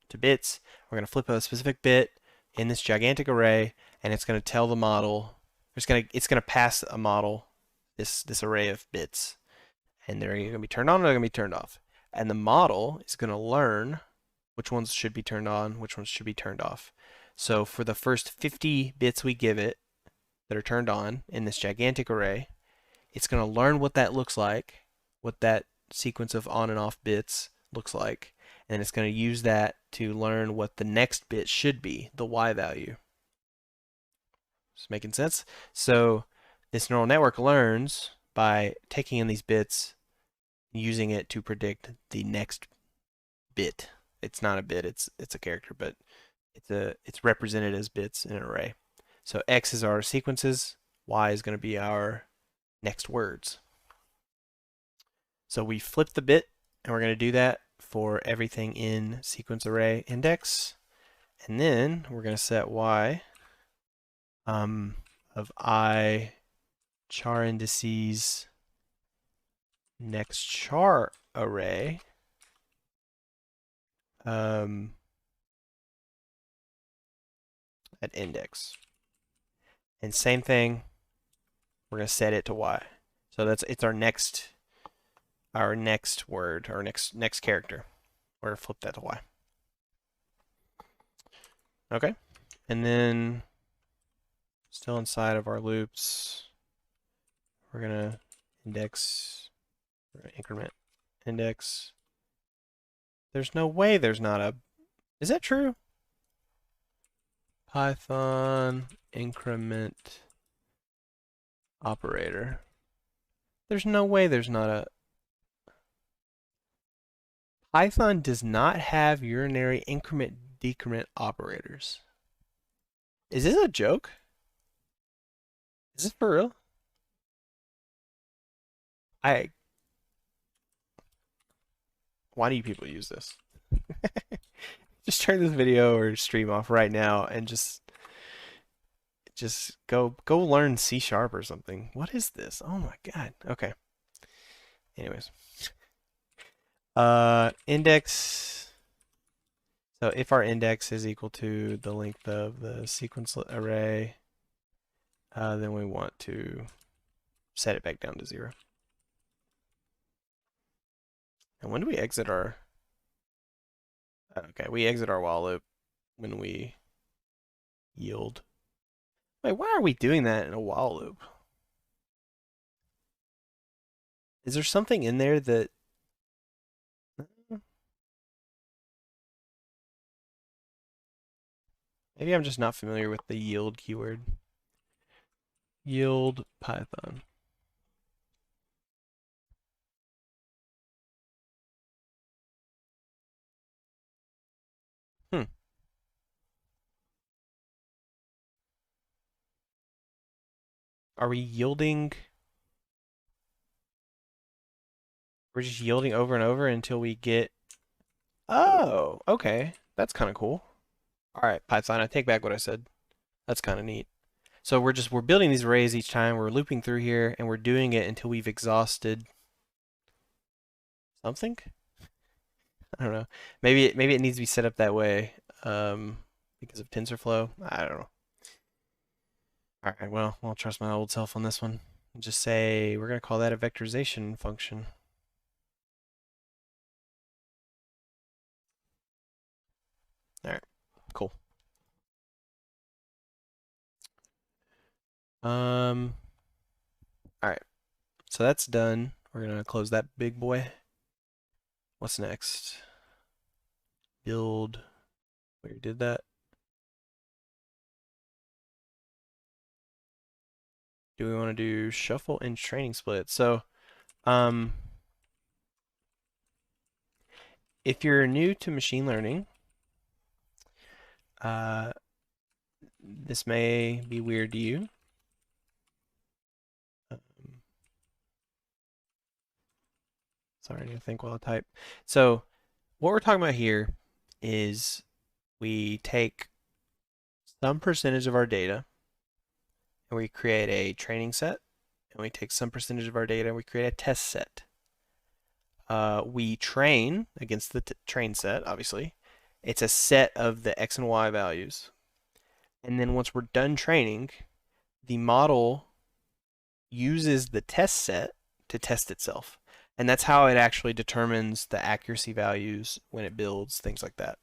to bits. We're gonna flip a specific bit in this gigantic array, and it's gonna tell the model. It's gonna pass a model this array of bits, and they're gonna be turned on or they're gonna be turned off. And the model is gonna learn which ones should be turned on, which ones should be turned off. So for the first 50 bits we give it that are turned on in this gigantic array, it's going to learn what that looks like, what that sequence of on and off bits looks like, and it's going to use that to learn what the next bit should be, the y value. Is this making sense? So this neural network learns by taking in these bits, using it to predict the next bit. It's not a bit, it's a character, but it's represented as bits in an array. So X is our sequences, Y is going to be our next words. So we flip the bit, and we're going to do that for everything in sequence array index. And then we're going to set Y of I char indices next char array at index. And same thing, we're going to set it to Y. So it's our next word, our next character. We're going to flip that to Y. Okay. And then still inside of our loops, we're going to increment index. There's no way there's not a, is that true? Python increment operator. There's no way there's not a, Python does not have urinary increment decrement operators. Is this a joke? Is this for real? Why do you people use this? Just turn this video or stream off right now and just go learn C# or something. What is this? Oh my god. Okay. Anyways. Index. So if our index is equal to the length of the sequence array, then we want to set it back down to 0. And when do we exit our... Okay, we exit our while loop when we yield. Wait, why are we doing that in a while loop? Is there something in there that... Maybe I'm just not familiar with the yield keyword. Yield Python. Are we yielding? We're just yielding over and over until we get... Oh, okay. That's kind of cool. All right, Python, I take back what I said. That's kind of neat. So we're building these arrays each time. We're looping through here, and we're doing it until we've exhausted something. I don't know. Maybe it needs to be set up that way because of TensorFlow. I don't know. All right, well, I'll trust my old self on this one. Just say we're going to call that a vectorization function. All right, cool. All right, so that's done. We're going to close that big boy. What's next? Build. We did that. Do we want to do shuffle and training split? So, if you're new to machine learning, this may be weird to you. Sorry, I think while I type. So, what we're talking about here is we take some percentage of our data and we create a training set, and we take some percentage of our data and we create a test set. We train against the train set, obviously. It's a set of the X and Y values. And then once we're done training, the model uses the test set to test itself. And that's how it actually determines the accuracy values when it builds, things like that.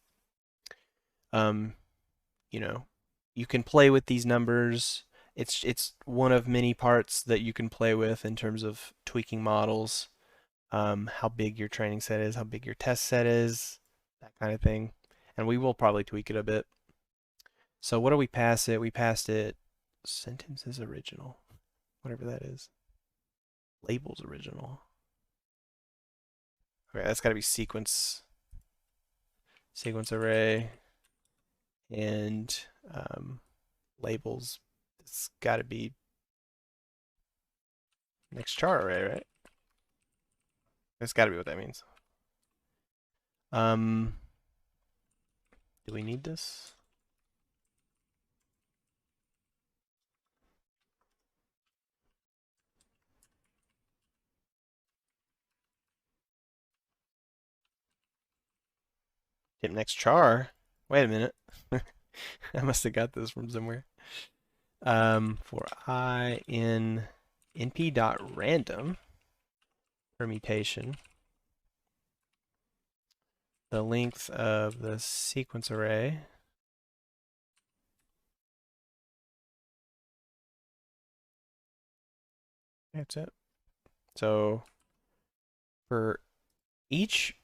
You know, you can play with these numbers. It's one of many parts that you can play with in terms of tweaking models. How big your training set is, how big your test set is. that kind of thing. And we will probably tweak it a bit. So what do we pass it? We passed it sentences original, whatever that is. Labels original. Okay, that's got to be sequence array, and labels. It's got to be next char array, right? That's got to be what that means. Do we need this? Hit next char. Wait a minute. I must have got this from somewhere. For I in np.random permutation, the length of the sequence array that's it. So for each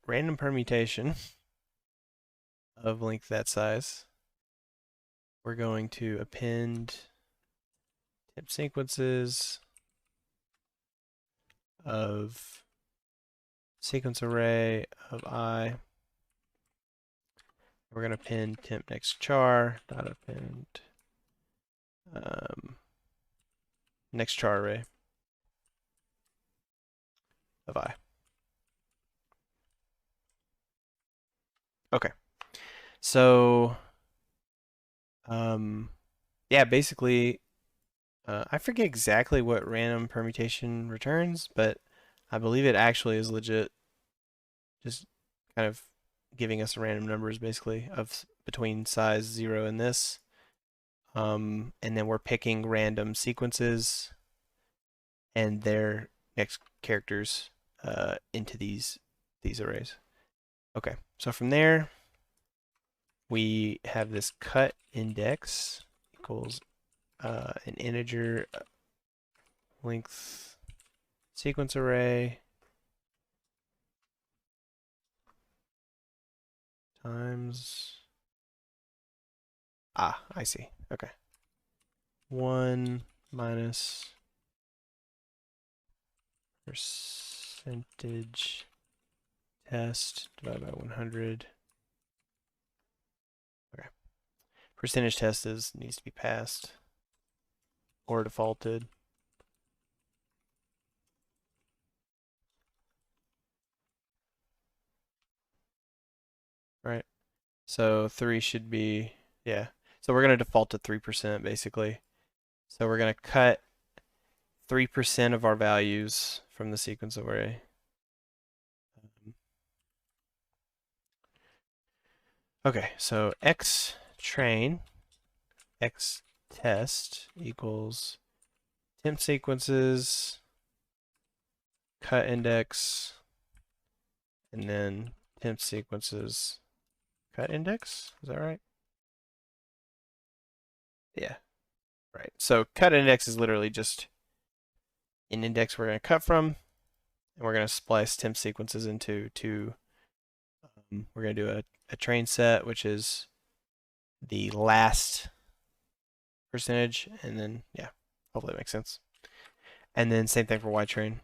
random permutation of length that size, we're going to append temp sequences of sequence array of I. We're going to append temp next char dot append next char array of I. Okay. So yeah, basically I forget exactly what random permutation returns, but I believe it actually is legit. Just kind of giving us random numbers basically of between size 0 and this. And then we're picking random sequences and their next characters into these arrays. Okay, so from there we have this cut index equals an integer length sequence array times, I see, okay. 1 minus percentage test divided by 100. Okay. Percentage test needs to be passed or defaulted. Right. So 3 should be, yeah. So we're going to default to 3% basically. So we're going to cut 3% of our values from the sequence array. Okay, so x train, x test equals temp sequences, cut index, and then temp sequences, cut index. Is that right? Yeah, right. So cut index is literally just an index we're going to cut from, and we're going to splice temp sequences into two. We're going to do a train set, which is the last percentage, and then, yeah, hopefully that makes sense. And then same thing for Y train.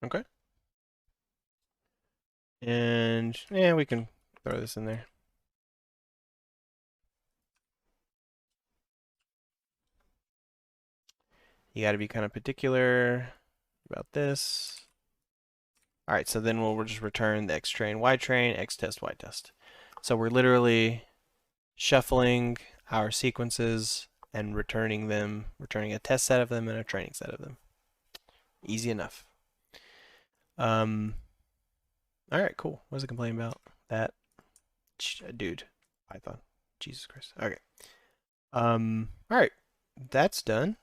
Okay. And yeah, we can throw this in there. You got to be kind of particular about this. All right, so then we'll just return the X train, Y train, X test, Y test. So we're literally shuffling our sequences and returning a test set of them and a training set of them. Easy enough. All right, cool. What was I complaining about? That dude, Python. Jesus Christ. Okay. All right, that's done.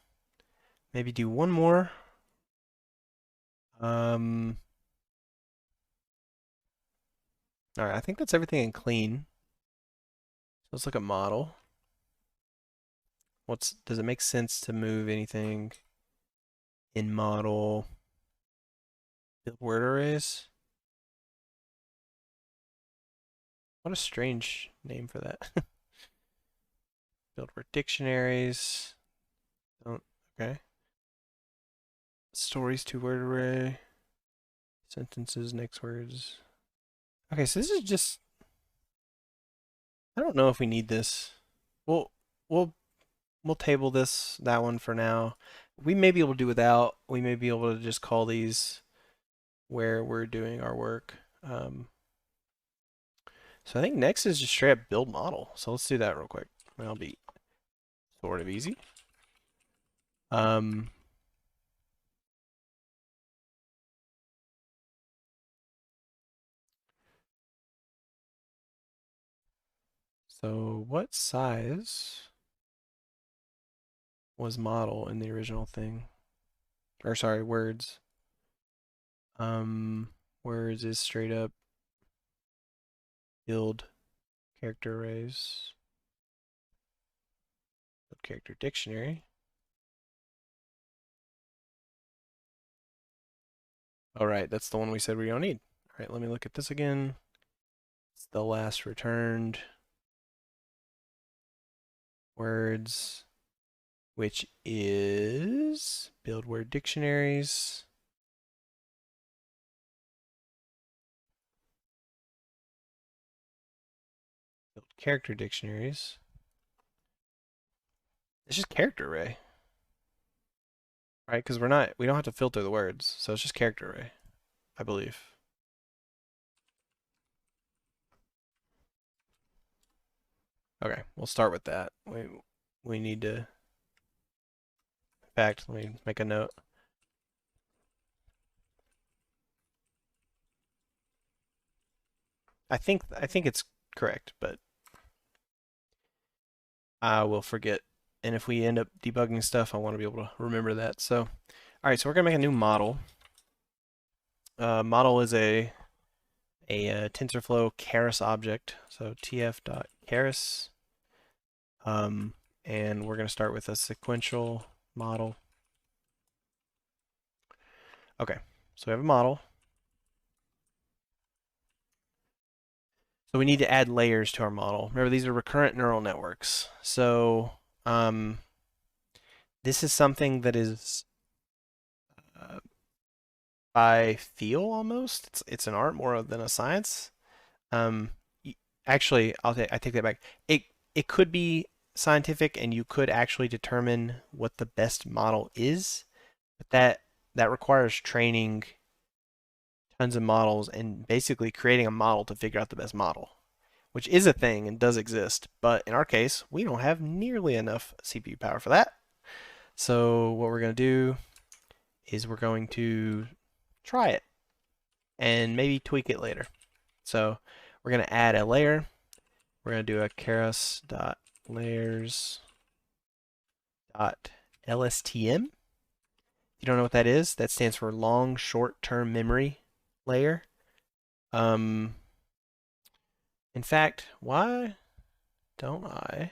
Maybe do one more All right, I think that's everything in clean. So let's look at model. Does it make sense to move anything in model? Build word arrays? What a strange name for that. Build word dictionaries. Don't, okay. Stories to word array. Sentences, next words. Okay, so this is just, I don't know if we need this. We'll we'll we'll table that one for now. We may be able to do without. We may be able to just call these where we're doing our work. So I think next is just straight up build model. So let's do that real quick. That'll be sort of easy. Um, so what size was model in the original thing? Or sorry, words. Words is straight up build character arrays. Build character dictionary. All right, that's the one we said we don't need. All right, let me look at this again. It's the last returned words, which is build word dictionaries. Build character dictionaries. It's just character array, right? Because we don't have to filter the words, so it's just character array, I believe. Okay, we'll start with that. We need to, in fact, let me make a note. I think it's correct, but I will forget. And if we end up debugging stuff, I want to be able to remember that. So, all right, so we're gonna make a new model. Model is a TensorFlow keras object. So tf.keras. And we're gonna start with a sequential model. Okay, so we have a model. So we need to add layers to our model. Remember, these are recurrent neural networks. So this is something that is by feel almost. It's an art more than a science. Um, actually, I take that back. It could be scientific, and you could actually determine what the best model is, but that requires training tons of models and basically creating a model to figure out the best model, which is a thing and does exist. But in our case, we don't have nearly enough CPU power for that. So what we're going to do is we're going to try it and maybe tweak it later. So we're going to add a layer. We're going to do a keras.layers.lstm. If you don't know what that is, that stands for long short-term memory layer. In fact, why don't I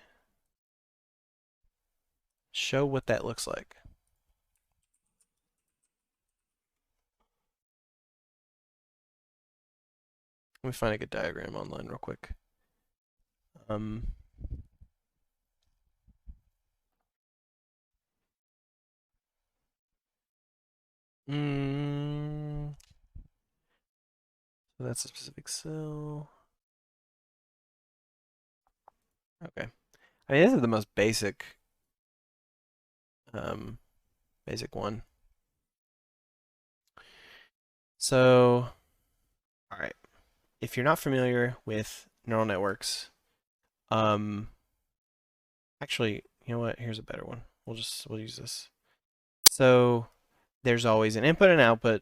show what that looks like? Let me find a good diagram online real quick. So that's a specific cell. Okay. I mean, this is the most basic one. So, all right. If you're not familiar with neural networks, actually, you know what? Here's a better one. We'll use this. So, there's always an input and output,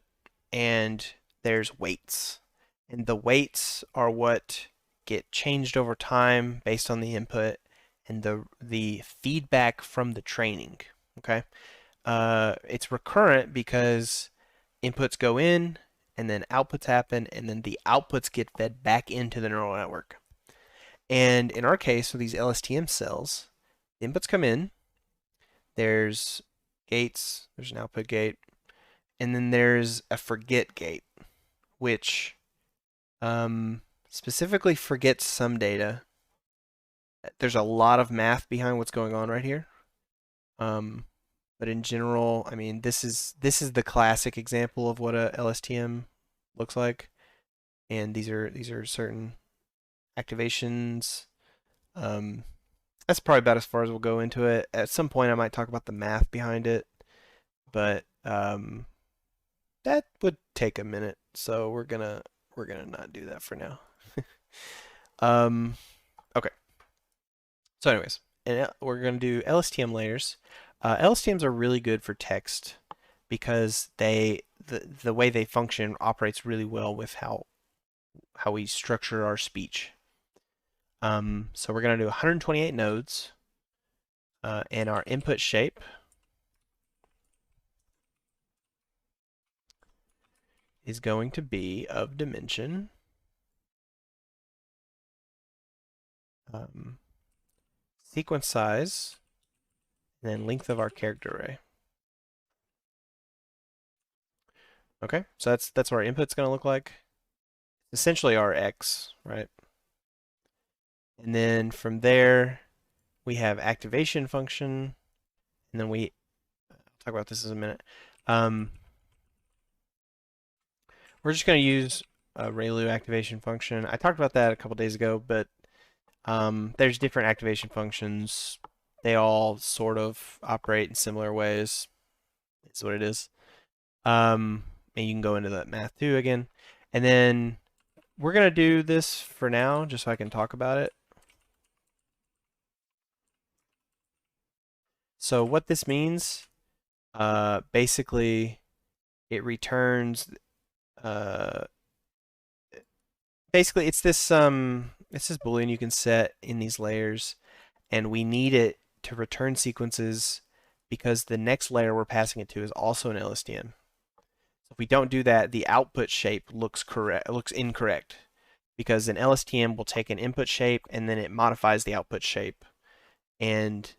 and there's weights. And the weights are what get changed over time based on the input and the feedback from the training. Okay, it's recurrent because inputs go in, and then outputs happen, and then the outputs get fed back into the neural network. And in our case, for these LSTM cells, the inputs come in, there's gates, there's an output gate, and then there's a forget gate, which specifically forgets some data. There's a lot of math behind what's going on right here. But in general, I mean, this is the classic example of what a LSTM looks like, and these are certain activations. That's probably about as far as we'll go into it. At some point, I might talk about the math behind it, but that would take a minute, so we're gonna not do that for now. Okay. So, anyways, and we're gonna do LSTM layers. LSTMs are really good for text because the way they function operates really well with how we structure our speech. So we're going to do 128 nodes, and our input shape is going to be of dimension sequence size, and then length of our character array. Okay, so that's what our input's going to look like. Essentially our x, right? And then from there, we have activation function, and then I'll talk about this in a minute. We're just going to use a ReLu activation function. I talked about that a couple days ago, but there's different activation functions. They all sort of operate in similar ways. It's what it is. And you can go into that math too again. And then we're going to do this for now, just so I can talk about it. So what this means, basically, it returns. Basically, it's this Boolean you can set in these layers, and we need it to return sequences because the next layer we're passing it to is also an LSTM. So if we don't do that, the output shape looks incorrect, because an LSTM will take an input shape and then it modifies the output shape, and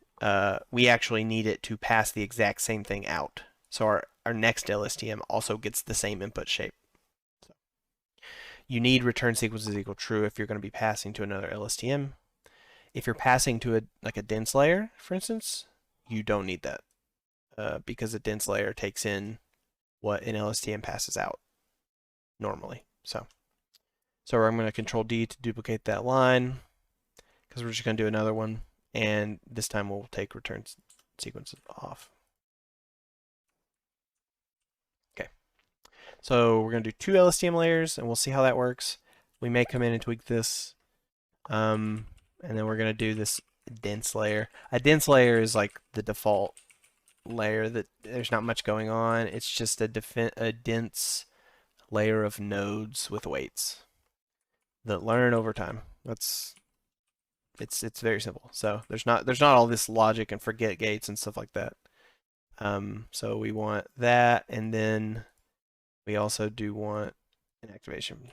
we actually need it to pass the exact same thing out. So our next LSTM also gets the same input shape. So you need return sequences equal true if you're going to be passing to another LSTM. If you're passing to a dense layer, for instance, you don't need that, because a dense layer takes in what an LSTM passes out normally. So I'm going to Control D to duplicate that line, because we're just going to do another one, and this time we'll take return sequences off. Okay, so we're going to do 2 LSTM layers, and we'll see how that works. We may come in and tweak this, and then we're going to do this dense layer. A dense layer is like the default layer that there's not much going on. It's just a dense layer of nodes with weights that learn over time. It's very simple. So there's not all this logic and forget gates and stuff like that. So we want that, and then we also do want an activation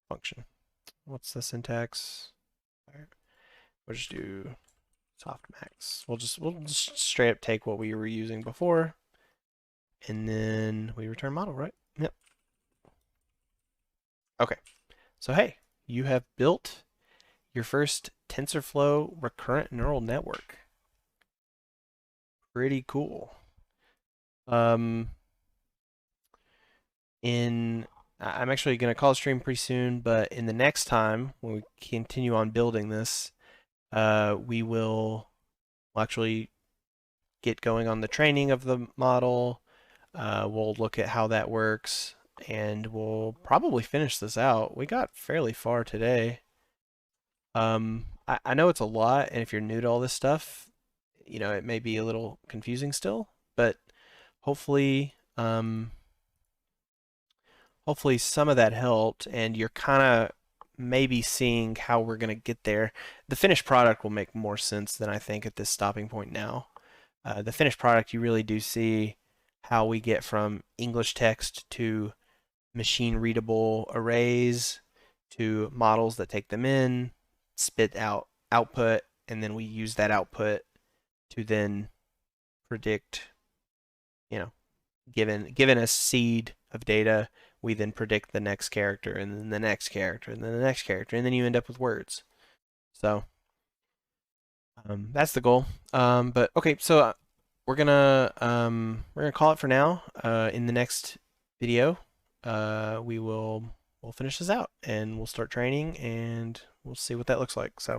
function. What's the syntax? We'll just do softmax. We'll just straight up take what we were using before, and then we return model, right? Yep. Okay. So hey, you have built your first TensorFlow recurrent neural network. Pretty cool. I'm actually going to call a stream pretty soon, but in the next time, when we continue on building this, we'll actually get going on the training of the model. We'll look at how that works, and we'll probably finish this out. We got fairly far today. I know it's a lot, and if you're new to all this stuff, it may be a little confusing still, but hopefully some of that helped, and you're kind of maybe seeing how we're going to get there. The finished product will make more sense than I think at this stopping point now. The finished product, you really do see how we get from English text to machine readable arrays to models that take them in, spit out output, and then we use that output to then predict, you know, given a seed of data, we then predict the next character and then the next character and then the next character, and then you end up with words. So that's the goal. But okay, so we're gonna call it for now. In the next video, we'll finish this out and we'll start training and we'll see what that looks like. So.